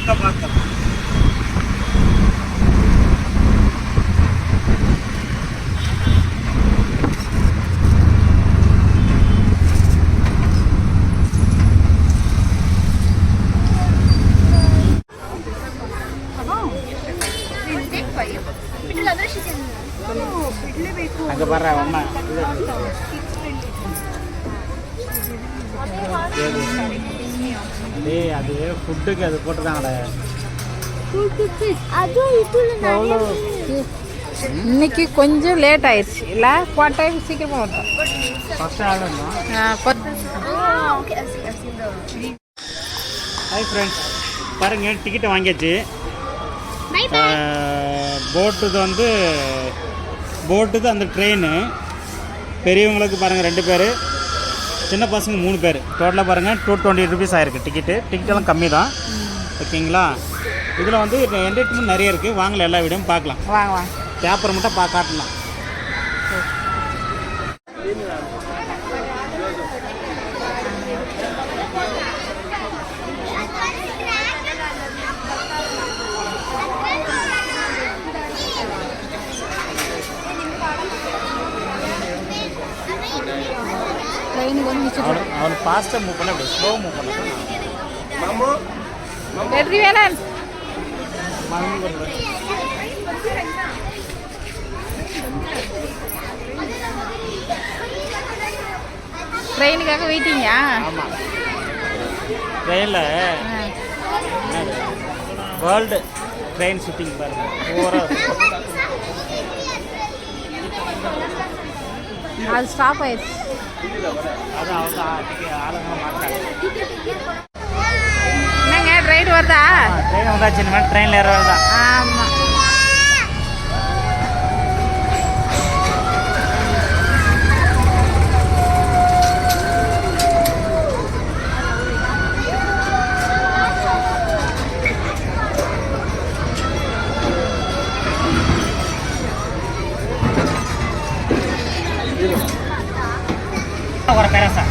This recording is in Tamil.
அங்கே பார்க்கலாம். அங்கே பாரு அம்மா டேய் அது ஃபுட்டுக்கு அது போட்டுருக்காங்களே. இன்னைக்கு கொஞ்சம் லேட் ஆயிடுச்சு இல்லை, போன டைம் சீக்கிரமாக வந்தோம். ஃபஸ்ட்டு ஆடணும். ஹாய் ஃப்ரெண்ட்ஸ், பாருங்கள் டிக்கெட்டை வாங்கியாச்சு. போட்டுது அந்த ட்ரெயின். பெரியவங்களுக்கு பாருங்கள் 2 பேர், சின்ன பசங்க 3 பேர். டோட்டலாக பாருங்கள் 220 ருபீஸ் ஆயிருக்கு டிக்கெட்டெல்லாம் கம்மி தான். ஓகேங்களா? இதில் வந்து என்டர்டைன்மெண்ட் நிறைய இருக்குது. வாங்கல எல்லா வீடியோவும் பார்க்கலாம். வாங்க பேப்பர் மட்டும் காட்டலாம். அவன் ஃபாஸ்ட்டாக மூவ் பண்ண, அப்படி ஸ்லோ மூவ் பண்ண. வெற்றி வேலன் ட்ரெயினுக்காக வெயிட்டிங்கா? ஆமாம், ட்ரெயினில் வேர்ல்டு ட்ரெயின் ஷூட்டிங் பாருங்கள். அது ஸ்டாப் ஆயிடுச்சு. அதான் அவங்க ஆளுங்க மாட்டாங்க. என்னங்க ட்ரெயின் வருதா? ட்ரெயின் வந்தாச்சு, இந்த மாதிரி ட்ரெயினில் ஏற வருதா? ஆமாம். ஒரு பேரா சார்